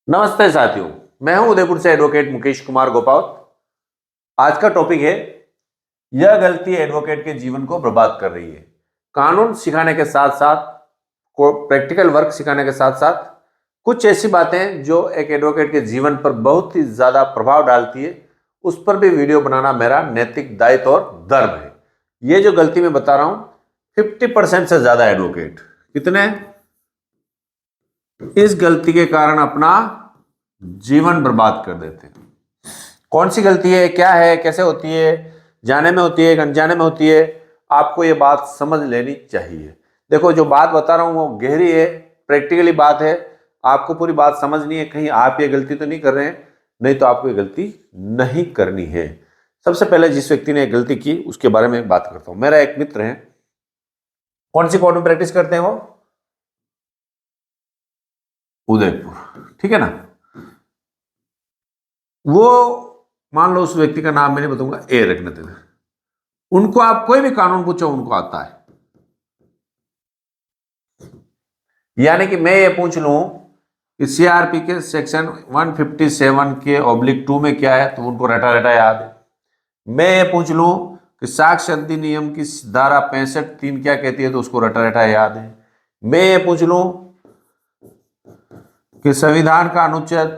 नमस्ते साथियों, मैं हूं उदयपुर से एडवोकेट मुकेश कुमार गोपावत। आज का टॉपिक है, यह गलती एडवोकेट के जीवन को बर्बाद कर रही है। कानून सिखाने के साथ साथ, को प्रैक्टिकल वर्क सिखाने के साथ साथ कुछ ऐसी बातें जो एक एडवोकेट के जीवन पर बहुत ही ज्यादा प्रभाव डालती है, उस पर भी वीडियो बनाना मेरा नैतिक दायित्व और धर्म है। ये जो गलती मैं बता रहा हूं, 50% से ज्यादा एडवोकेट कितने इस गलती के कारण अपना जीवन बर्बाद कर देते हैं। कौन सी गलती है, क्या है, कैसे होती है, जाने में होती है, अनजाने में होती है, आपको ये बात समझ लेनी चाहिए। देखो, जो बात बता रहा हूं वो गहरी है, प्रैक्टिकली बात है। आपको पूरी बात समझनी है, कहीं आप ये गलती तो नहीं कर रहे हैं, नहीं तो आपको ये गलती नहीं करनी है। सबसे पहले जिस व्यक्ति ने गलती की उसके बारे में बात करता हूं। मेरा एक मित्र है। कौन सी कोर्ट में प्रैक्टिस करते हैं वो? उदयपुर, ठीक है ना। वो मान लो उस व्यक्ति का नाम मैं नहीं बताऊंगा, ए रखने देना। उनको आप कोई भी कानून पूछो उनको आता है। यानी कि मैं ये पूछ लूं कि सीआरपी के सेक्शन 157 के (2) में क्या है, तो उनको रटा रटा याद है। मैं ये पूछ लूं कि साक्ष्य अधिनियम की धारा 65(3) क्या कहती है, तो उसको रटा रटा याद है। मैं ये पूछ लूं कि संविधान का अनुच्छेद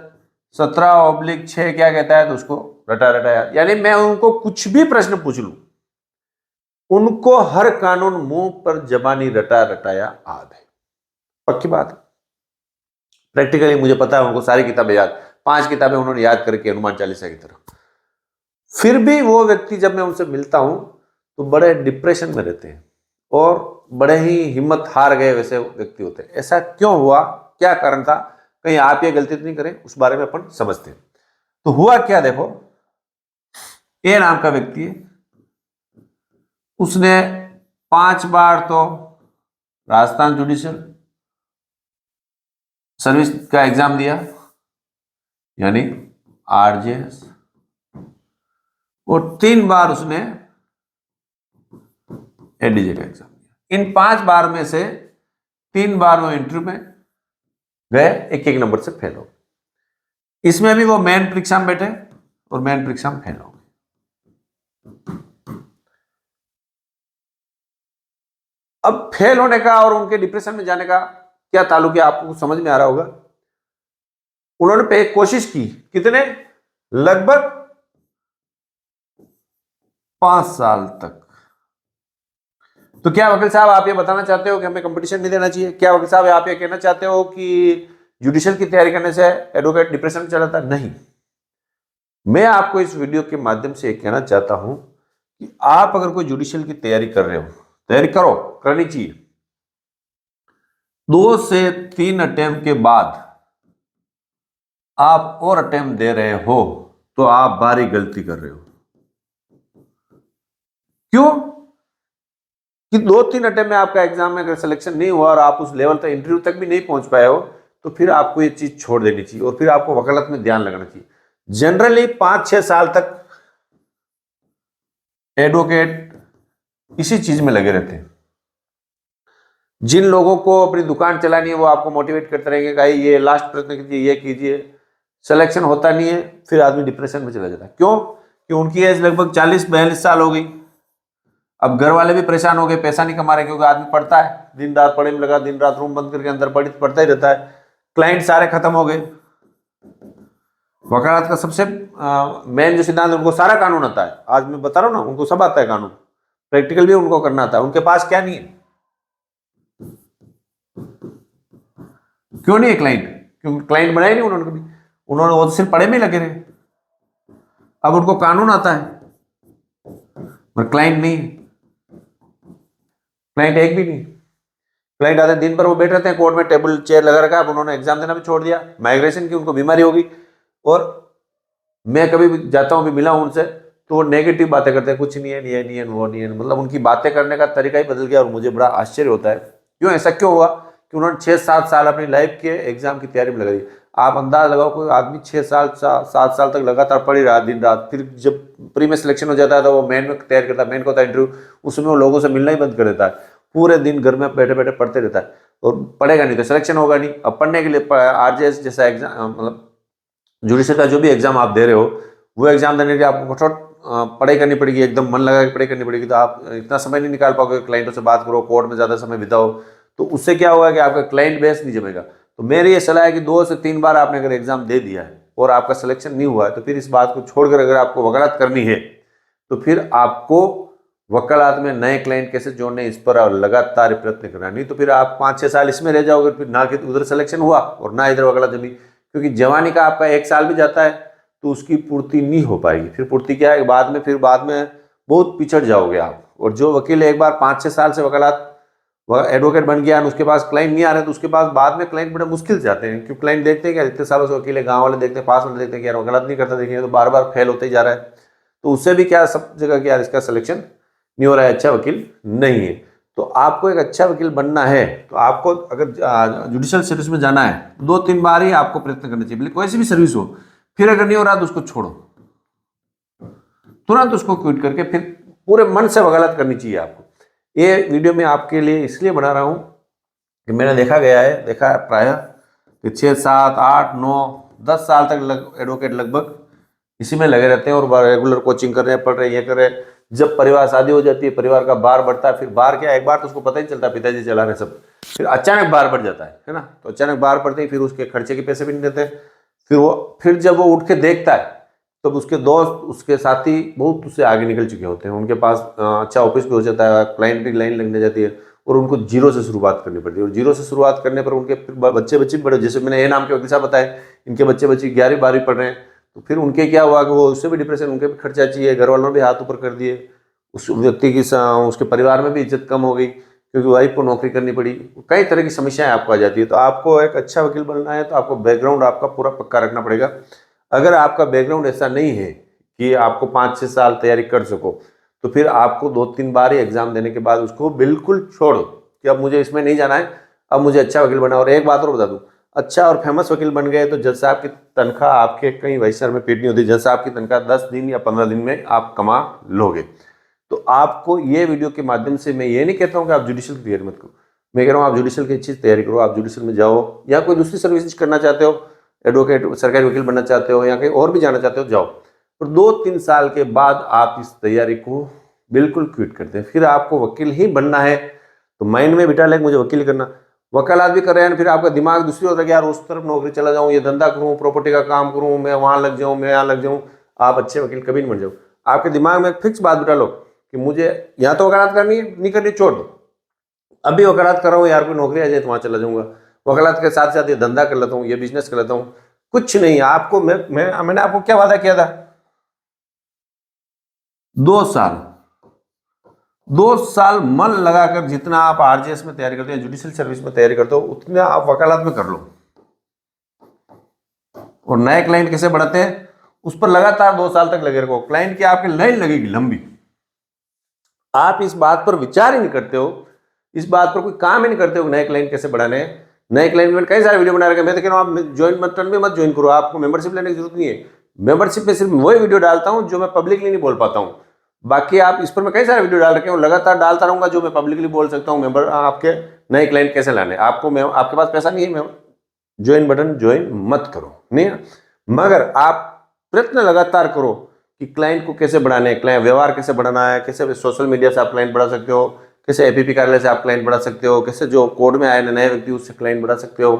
17/6 क्या कहता है, तो उसको रटा रटा याद। यानी मैं उनको कुछ भी प्रश्न पूछ लूं, उनको हर कानून मुंह पर जबानी रटा रटाया याद है। पक्की बात। प्रैक्टिकली मुझे पता है उनको सारी किताबें याद, 5 किताबें उन्होंने याद करके हनुमान चालीसा की तरह। फिर भी वो व्यक्ति, जब मैं उनसे मिलता हूं तो बड़े डिप्रेशन में रहते हैं और बड़े ही हिम्मत हार गए वैसे व्यक्ति होते हैं। ऐसा क्यों हुआ, क्या कारण था, कहीं आप ये गलती तो नहीं करें, उस बारे में अपन समझते हैं। तो हुआ क्या, देखो, ए नाम का व्यक्ति है। उसने 5 बार तो राजस्थान जुडिशियल सर्विस का एग्जाम दिया, यानी आरजेएस, और 3 बार उसने एडीजे का एग्जाम दिया। इन 5 बार में से 3 बार वो इंटरव्यू में गए, एक एक नंबर से फेल हो गए। इसमें भी वो मेन परीक्षा में बैठे और मेन परीक्षा में फेल हो गए। अब फेल होने का और उनके डिप्रेशन में जाने का क्या ताल्लुक है, आपको समझ में आ रहा होगा। उन्होंने कोशिश की, कितने, लगभग 5 साल तक। तो क्या वकील साहब आप ये बताना चाहते हो कि हमें कंपटीशन नहीं देना चाहिए? क्या वकील साहब आप ये कहना चाहते हो कि जुडिशियल की तैयारी करने से एडवोकेट डिप्रेशन में चला जाता? नहीं। मैं आपको इस वीडियो के माध्यम से कहना चाहता हूं कि आप अगर कोई जुडिशियल की तैयारी कर रहे हो, तैयारी करो, करनी चाहिए। 2 से 3 अटेम्प्ट के बाद आप और अटेम्प्ट दे रहे हो तो आप भारी गलती कर रहे हो। क्यों? कि 2-3 अटेम्प्ट में आपका एग्जाम में अगर सिलेक्शन नहीं हुआ और आप उस लेवल तक, इंटरव्यू तक भी नहीं पहुंच पाए हो, तो फिर आपको ये चीज छोड़ देनी चाहिए और फिर आपको वकालत में ध्यान लगाना चाहिए। जनरली 5-6 साल तक एडवोकेट इसी चीज में लगे रहते हैं। जिन लोगों को अपनी दुकान चलानी है वो आपको मोटिवेट करते रहेंगे कि ये लास्ट प्रयत्न कीजिए, ये कीजिए, सिलेक्शन होता नहीं है, फिर आदमी डिप्रेशन में चला जाता है। क्यों? कि उनकी एज लगभग 40-42 साल हो गई। अब घर वाले भी परेशान हो गए, पैसा नहीं कमा रहे, क्योंकि आदमी पढ़ता है, दिन रात पढ़े में लगा, दिन रात रूम बंद करके अंदर पढ़ता ही रहता है। क्लाइंट सारे खत्म हो गए। वकालत का सबसे मेन जो सिद्धांत, उनको सारा कानून आता है। आज मैं बता रहा हूं ना, उनको सब आता है कानून, प्रैक्टिकल भी उनको करना आता है। उनके पास क्या नहीं है? क्यों नहीं है क्लाइंट? क्योंकि क्लाइंट बनाए नहीं उन्होंने कभी। उन्होंने वो सिर्फ पढ़े में लगे रहे। अब उनको कानून आता है पर क्लाइंट नहीं है। क्लाइंट एक भी नहीं। क्लाइंट आते दिन भर वो बैठ रहते हैं कोर्ट में, टेबल चेयर लगा रखा है। अब उन्होंने एग्जाम देना भी छोड़ दिया, माइग्रेशन की उनको बीमारी होगी। और मैं कभी भी जाता हूं, भी मिला हूं उनसे, तो वो नेगेटिव बातें करते हैं, कुछ नहीं है, नहीं है, नहीं है, वो नहीं है। मतलब उनकी बातें करने का तरीका ही बदल गया और मुझे बड़ा आश्चर्य होता है। क्यों, ऐसा क्यों हुआ कि उन्होंने 6-7 साल अपनी लाइफ के एग्जाम की तैयारी में लगा दी। आप अंदाज लगाओ, कोई आदमी 6-7 साल तक लगातार पढ़ी रहा दिन रात, फिर जब प्री में सिलेक्शन हो जाता है तो वो मेन में तैयारी करता है। मेन को होता है इंटरव्यू, उसमें वो लोगों से मिलना ही बंद कर देता है, पूरे दिन घर में बैठे बैठे पढ़ते रहता है। और पढ़ेगा नहीं तो सिलेक्शन होगा नहीं। अब पढ़ने के लिए आरजेएस जैसा एग्जाम, मतलब जुडिशल का जो भी एग्जाम आप दे रहे हो, वो एग्जाम देने के लिए आपको कठोर पढ़ाई करनी पड़ेगी, एकदम मन लगा के पढ़ाई करनी पड़ेगी। तो आप इतना समय नहीं निकाल पाओगे, क्लाइंटों से बात करो, कोर्ट में ज़्यादा समय बिताओ, तो उससे क्या होगा कि आपका क्लाइंट बेस नहीं जमेगा। तो मेरी ये सलाह है कि 2 से 3 बार आपने अगर एग्जाम दे दिया है और आपका सिलेक्शन नहीं हुआ है, तो फिर इस बात को छोड़कर अगर आपको वकालत करनी है, तो फिर आपको वकालत में नए क्लाइंट कैसे जोड़ने, इस पर लगातार प्रयत्न करना। नहीं तो फिर आप 5-6 साल इसमें रह जाओगे, फिर ना कि उधर सिलेक्शन हुआ और ना इधर वकालत जमी। क्योंकि जवानी का आपका 1 साल भी जाता है तो उसकी पूर्ति नहीं हो पाएगी। फिर पूर्ति क्या है, बाद में बहुत पिछड़ जाओगे आप। और जो वकील एक बार 5-6 साल से वकालत एडवोकेट बन गया और उसके पास क्लाइंट नहीं आ रहे, तो उसके पास बाद में क्लाइंट बड़े मुश्किल से जाते हैं। क्योंकि क्लाइंट देखते हैं कि इतने सालों से वकील है, गाँव वाले देखते हैं, पास वाले देखते हैं कि यार वकालत नहीं करता, देखिए तो बार बार फेल होते ही जा रहा है। तो उससे भी क्या, सब जगह क्या, इसका सिलेक्शन नहीं हो रहा है, अच्छा वकील नहीं है। तो आपको एक अच्छा वकील बनना है, तो आपको अगर जुडिशल सर्विस में जाना है, 2-3 बार ही आपको प्रयत्न करना चाहिए, कोई सी भी सर्विस हो। फिर अगर नहीं हो रहा तो उसको छोड़ो, तुरंत उसको क्विट करके फिर पूरे मन से वकालत करनी चाहिए आपको। ये वीडियो मैं आपके लिए इसलिए बना रहा हूँ कि मैंने देखा है प्रायः कि 6, 7, 8, 9, 10 साल तक एडवोकेट लगभग इसी में लगे रहते हैं और रेगुलर कोचिंग कर रहे हैं, पढ़ रहे हैं, ये कर रहे हैं। जब परिवार शादी हो जाती है, परिवार का भार बढ़ता है, फिर भार क्या, एक बार तो उसको पता ही चलता, पिताजी चला रहे सब, फिर अचानक भार बढ़ जाता है ना। तो अचानक भार बढ़ते ही फिर उसके खर्चे के पैसे भी नहीं देते। फिर जब वो उठ के देखता है, तब उसके दोस्त, उसके साथी बहुत उससे आगे निकल चुके होते हैं, उनके पास अच्छा ऑफिस भी हो जाता है, क्लाइंट भी लाइन लगने जाती है, और उनको जीरो से शुरुआत करनी पड़ती है। और जीरो से शुरुआत करने पर उनके बच्चे भी बड़े, जैसे मैंने ए नाम के वकील साहब बताए, इनके बच्चे 11वीं 12वीं पढ़ रहे हैं। तो फिर उनके क्या हुआ कि वो उससे भी डिप्रेशन, उनके भी खर्चा चाहिए, घर वालों ने भी हाथ ऊपर कर दिए, उस व्यक्ति की उसके परिवार में भी इज्जत कम हो गई क्योंकि वाइफ को नौकरी करनी पड़ी। कई तरह की समस्याएं आपको आ जाती है। तो आपको एक अच्छा वकील बनना है तो आपको बैकग्राउंड आपका पूरा पक्का रखना पड़ेगा। अगर आपका बैकग्राउंड ऐसा नहीं है कि आपको 5-6 साल तैयारी कर सको, तो फिर आपको 2-3 बार ही एग्जाम देने के बाद उसको बिल्कुल छोड़ो कि अब मुझे इसमें नहीं जाना है, अब मुझे अच्छा वकील बना। और एक बात और बता दूं, अच्छा और फेमस वकील बन गए तो जज साहब की तनख्वाह आपके कहीं वैसे सर में पीट नहीं होती, जज साहब की तनख्वाह 10 दिन या 15 दिन में आप कमा लोगे। तो आपको ये वीडियो के माध्यम से मैं ये नहीं कहता हूँ कि आप जुडिशल की तैयारी मत करो, मैं कह रहा हूँ आप जुडिशल की अच्छी तैयारी करो, आप जुडिशल में जाओ, या कोई दूसरी सर्विस करना चाहते हो, एडवोकेट सरकारी वकील बनना चाहते हो, या कहीं और भी जाना चाहते हो, जाओ। और 2-3 साल के बाद आप इस तैयारी को बिल्कुल क्विट करते हैं। फिर आपको वकील ही बनना है तो माइंड में बिठा ले मुझे वकील करना, वकालत भी कर रहे हैं, फिर आपका दिमाग दूसरी होता है कि यार उस तरफ नौकरी चला जाऊँ, ये धंधा करूँ, प्रॉपर्टी का काम करूँ, मैं वहाँ लग जाऊँ, मैं यहाँ लग जाऊँ। आप अच्छे वकील कभी नहीं बन जाओ। आपके दिमाग में फिक्स बात बिठा लो कि मुझे यहाँ तो वकालत करनी है, नहीं करनी छोड़ दो, अभी वकालत कर रहा हूँ यार, कोई नौकरी आ जाए तो वहाँ चला जाऊँगा, वकालत के साथ साथ ये धंधा कर लेता हूँ, ये बिजनेस कर लेता हूँ। कुछ नहीं, आपको मैंने आपको क्या वादा किया था, 2 साल 2 साल मन लगाकर जितना आप आरजेएस में तैयारी करते हैं, जुडिशल सर्विस में तैयारी करते हो, उतना आप वकालत में कर लो। और नए क्लाइंट कैसे बढ़ाते हैं उस पर लगातार 2 साल तक लगे रहो। क्लाइंट की आपकी लाइन लगेगी लंबी। आप इस बात पर विचार ही नहीं करते हो, इस बात पर कोई काम ही नहीं करते हो नए क्लाइंट कैसे बढ़ाने हैं। नए क्लाइंट में कई सारे वीडियो बना रखे, मैं तो कह रहा हूँ आप ज्वाइन बटन में मत ज्वाइन करो, आपको मेंबरशिप लेने की जरूरत नहीं है। मेंबरशिप में सिर्फ वही वीडियो डालता हूँ जो मैं पब्लिकली नहीं बोल पाता हूँ। बाकी आप इस पर मैं कई सारे वीडियो डाल रखे हूँ, लगातार डालता रहूंगा जो मैं पब्लिकली बोल सकता हूँ। मेंबर आपके नए क्लाइंट कैसे लाने, आपके पास पैसा नहीं है, ज्वाइन बटन ज्वाइन मत करो, नहीं है। मगर आप प्रयत्न लगातार करो कि क्लाइंट को कैसे बढ़ाने, क्लाइंट व्यवहार कैसे बढ़ाना है, कैसे सोशल मीडिया से आप क्लाइंट बढ़ा सकते हो, कैसे एपीपी कार्यालय से आप क्लाइंट बढ़ा सकते हो, कैसे जो कोर्ट में आए नए व्यक्ति उससे क्लाइंट बढ़ा सकते हो,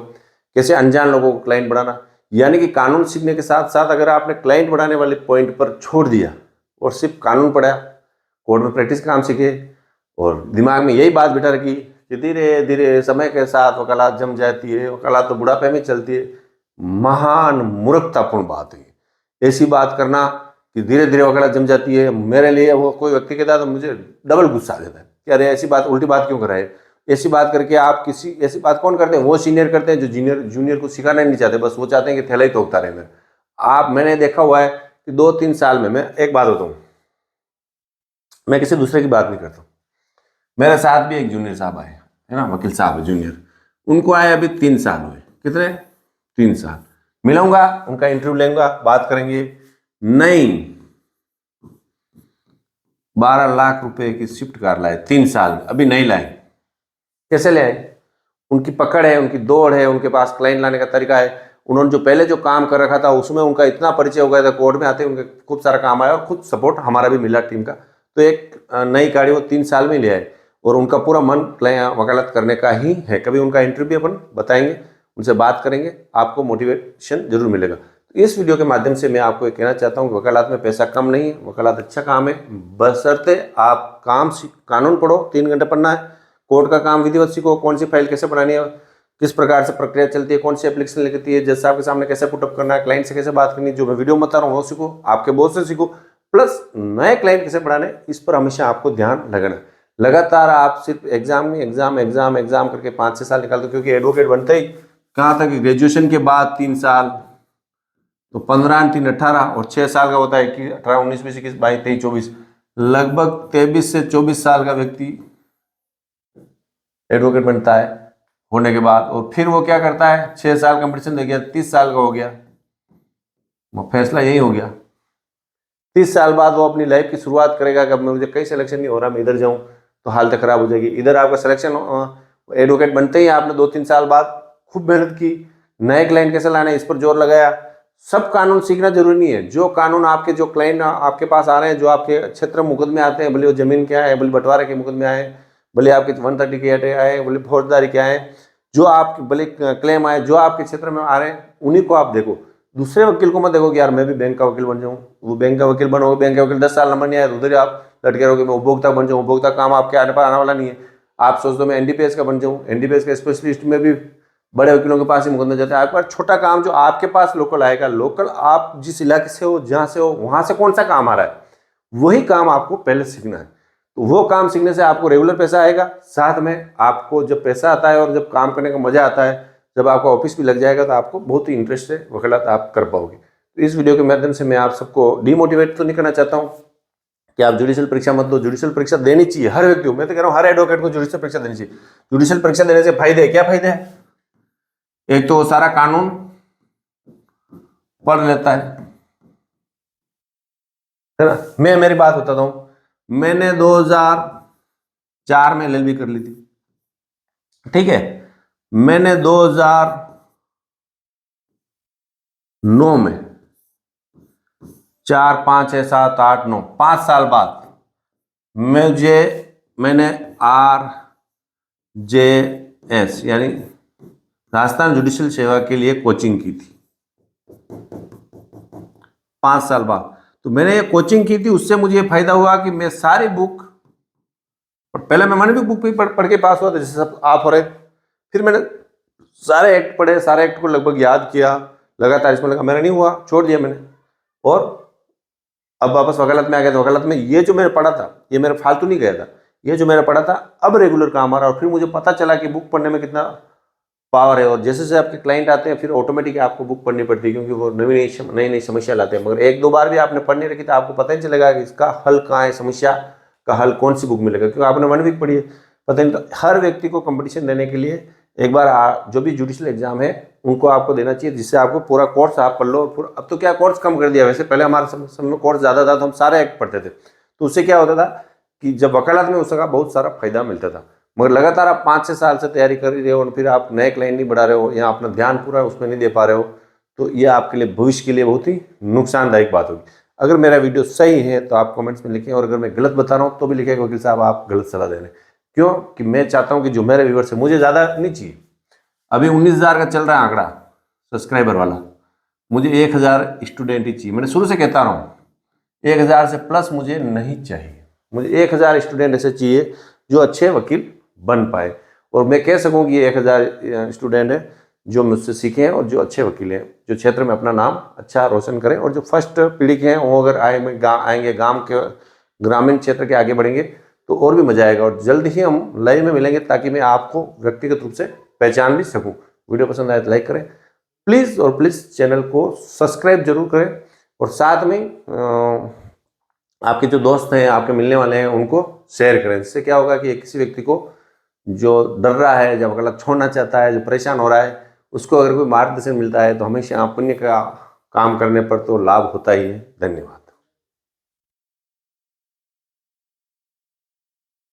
कैसे अनजान लोगों को क्लाइंट बढ़ाना। यानी कि कानून सीखने के साथ साथ अगर आपने क्लाइंट बढ़ाने वाले पॉइंट पर छोड़ दिया और सिर्फ कानून पढ़ा, कोर्ट में प्रैक्टिस का काम सीखे, और दिमाग में यही बात बिठा रखी कि धीरे धीरे समय के साथ वकालत जम जाती है, वकालत तो बुढ़ापे में चलती है, महान मूर्खतापूर्ण बात है। ऐसी बात करना कि धीरे धीरे वकालत जम जाती है, मेरे लिए वो कोई व्यक्ति कहता है तो मुझे डबल गुस्सा आ जाता है कि अरे ऐसी बात, उल्टी बात क्यों कराए। ऐसी बात करके आप ऐसी बात कौन करते हैं, वो सीनियर करते हैं जो जूनियर को सिखाना नहीं चाहते, बस वो चाहते हैं कि थैला ही ठोकता रहे। मैंने देखा हुआ है कि 2-3 साल में, मैं एक बात बताऊँ, मैं किसी दूसरे की बात नहीं करता, मेरे साथ भी एक जूनियर साहब आए है ना, वकील साहब है जूनियर, उनको आए अभी 3 साल हुए। कितने? 3 साल। मिलूंगा, उनका इंटरव्यू लेंगे, बात करेंगे, नहीं 12 लाख रुपए की स्विफ्ट कार लाए 3 साल में, अभी नहीं लाए। कैसे ले आए? उनकी पकड़ है, उनकी दौड़ है, उनके पास क्लाइंट लाने का तरीका है, उन्होंने जो पहले जो काम कर रखा था उसमें उनका इतना परिचय हो गया था, कोर्ट में आते उनके खूब सारा काम आया और खुद सपोर्ट हमारा भी मिला टीम का। तो एक नई गाड़ी वो 3 साल में ले आए और उनका पूरा मन वकालत करने का ही है। कभी उनका इंटरव्यू अपन बताएंगे, उनसे बात करेंगे, आपको मोटिवेशन जरूर मिलेगा। तो इस वीडियो के माध्यम से मैं आपको ये कहना चाहता हूँ कि वकालत में पैसा कम नहीं है, वकालत अच्छा काम है, बशर्ते आप कानून पढ़ो, 3 घंटे पढ़ना है, कोर्ट का काम विधिवत सीखो, कौन सी फाइल कैसे बनानी है, किस प्रकार से प्रक्रिया चलती है, कौन सी एप्लीकेशन लिखती है, जज साहब के सामने कैसे पुटअप करना है, क्लाइंट से कैसे बात करनी है, जो मैं वीडियो में बता रहा हूँ वो सीखो, आपके बॉस से सीखो, प्लस नए क्लाइंट कैसे बढ़ाने, इस पर हमेशा आपको ध्यान लगाना। लगातार आप सिर्फ एग्जाम में एग्जाम करके 5-6 साल निकाल दो, क्योंकि एडवोकेट बनते ही कहा था कि ग्रेजुएशन के बाद 3 साल, तो 15 3 18 और 6 साल का होता है कि 18 19 20 21 22 23 24, लगभग 23 से 24 साल का व्यक्ति एडवोकेट बनता है होने के बाद। और फिर वो क्या करता है, 6 साल कंपटीशन दे गया, 30 साल का हो गया, वो फैसला यही हो गया। 30 साल बाद वो अपनी लाइफ की शुरुआत करेगा कि अब मुझे कहीं सिलेक्शन नहीं हो रहा, मैं इधर जाऊं, तो हालत खराब हो जाएगी। इधर आपका सिलेक्शन, एडवोकेट बनते ही आपने 2-3 साल बाद खूब मेहनत की, नए क्लाइंट कैसे लाने इस पर जोर लगाया। सब कानून सीखना जरूरी नहीं है, जो कानून आपके जो क्लाइंट आपके पास आ रहे हैं, जो आपके क्षेत्र में मुकदमे आते हैं, भले वो जमीन क्या है, भले बंटवारे के मुकदमे आए, भले आपके 130 के आए, भले फौजदारी के आए, जो आपके भले क्लेम आए, जो आपके क्षेत्र में आ रहे हैं उन्हीं को आप देखो। दूसरे वकील को मत देखो कि यार मैं भी बैंक का वकील बन जाऊं, वो बैंक का वकील बनोगे, बैंक का वकील 10 साल नंबर नहीं आया तो उधर आप लटके रहोगे, मैं उपभोक्ता बन जाऊँ, उपभोक्ता काम आपके आने पर आने वाला नहीं है। आप सोच दो मैं एनडीपीएस का बन जाऊँ, एनडीपीएस का स्पेशलिस्ट में भी बड़े वकीलों के पास ही मुकदमे जाते हैं। आपके पास छोटा काम जो आपके पास लोकल आएगा, लोकल आप जिस इलाके से हो, जहाँ से हो, वहाँ से कौन सा काम आ रहा है, वही काम आपको पहले सीखना है। तो वो काम सीखने से आपको रेगुलर पैसा आएगा, साथ में आपको जब पैसा आता है और जब काम करने का मजा आता है, जब आपका ऑफिस भी लग जाएगा, तो आपको बहुत ही इंटरेस्ट से वकालत आप कर पाओगे। तो इस वीडियो के माध्यम से मैं आप सबको डिमोटिवेट तो नहीं करना चाहता हूँ कि आप जुडिशियल परीक्षा मत दो, जुडिशियल परीक्षा देनी चाहिए हर व्यक्ति को। मैं तो कह रहा हूँ हर एडवोकेट को जुडिशियल परीक्षा देनी चाहिए। जुडिशियल परीक्षा देने से फायदे क्या फायदे हैं, एक तो वो सारा कानून पढ़ लेता है ना। मैं मेरी बात बताता हूं, मैंने 2004 में एलएलबी कर ली थी, ठीक है। मैंने 2009 में 4 5 6 7 8 9 5 साल बाद मैंने RJS यानी राजस्थान जुडिशियल सेवा के लिए कोचिंग की थी। 5 साल बाद तो मैंने ये कोचिंग की थी, उससे मुझे ये फायदा हुआ कि मैं सारी बुक, पहले मैं मैंने भी बुक भी पढ़ के पास हुआ था जैसे सब आप हो रहे, फिर मैंने सारे एक्ट पढ़े, सारे एक्ट को लगभग याद किया लगातार, इसमें लगा मेरा नहीं हुआ, छोड़ दिया मैंने, और अब वापस वकालत में आ गया। तो वकालत में ये जो मैंने पढ़ा था ये मेरा फालतू नहीं गया था, ये जो मैंने पढ़ा था अब रेगुलर काम आ रहा। और फिर मुझे पता चला कि बुक पढ़ने में कितना पावर है, और जैसे जैसे आपके क्लाइंट आते हैं फिर ऑटोमेटिक आपको बुक पढ़नी पड़ती है, क्योंकि वो नई नई समस्या लाते हैं। मगर 1-2 बार भी आपने पढ़नी रखी तो आपको पता ही चलेगा कि इसका हल कहाँ है, समस्या का हल कौन सी बुक मिलेगा, क्योंकि आपने 1 वीक पढ़ी है, पता नहीं। तो हर व्यक्ति को कंपटीशन देने के लिए एक बार जो भी जुडिशियल एग्जाम है उनको आपको देना चाहिए, जिससे आपको पूरा कोर्स आप पढ़ लो। अब तो क्या कोर्स कम कर दिया, वैसे पहले हमारे समय में कोर्स ज़्यादा था तो हम सारे एक्ट पढ़ते थे, तो उससे क्या होता था कि जब वकालत में उसका बहुत सारा फायदा मिलता था। मगर लगातार आप 5-6 साल से तैयारी कर ही रहे हो और फिर आप नए क्लाइंट नहीं बढ़ा रहे हो या अपना ध्यान पूरा उसमें नहीं दे पा रहे हो, तो ये आपके लिए भविष्य के लिए बहुत ही नुकसानदायक बात होगी। अगर मेरा वीडियो सही है तो आप कमेंट्स में लिखें, और अगर मैं गलत बता रहा हूँ तो भी लिखें वकील साहब आप गलत सलाह दे रहे हैं। क्यों कि मैं चाहता हूँ कि जो मेरे व्यूअर्स है, मुझे ज़्यादा नहीं चाहिए, अभी 19,000 का चल रहा है आंकड़ा सब्सक्राइबर वाला, मुझे 1,000 स्टूडेंट ही चाहिए। मैंने शुरू से कहता रहा हूँ 1,000 से प्लस मुझे नहीं चाहिए, मुझे 1,000 स्टूडेंट ऐसे चाहिए जो अच्छे वकील बन पाए, और मैं कह सकूं कि ये 1,000 स्टूडेंट है जो मुझसे सीखे हैं और जो अच्छे वकील हैं, जो क्षेत्र में अपना नाम अच्छा रोशन करें। और जो फर्स्ट पीढ़ी के हैं वो अगर आएंगे ग्रामीण क्षेत्र के आगे बढ़ेंगे तो और भी मजा आएगा, और जल्द ही हम लाइव में मिलेंगे ताकि मैं आपको व्यक्तिगत रूप से पहचान भी सकूँ। वीडियो पसंद आए तो लाइक करें प्लीज़, और प्लीज़ चैनल को सब्सक्राइब जरूर करें, और साथ में आपके जो दोस्त हैं, आपके मिलने वाले हैं, उनको शेयर करें। इससे क्या होगा कि किसी व्यक्ति को जो डर रहा है, जब गलत छोड़ना चाहता है, जो परेशान हो रहा है, उसको अगर कोई मार्गदर्शन मिलता है तो हमेशा पुण्य का काम करने पर तो लाभ होता ही है। धन्यवाद।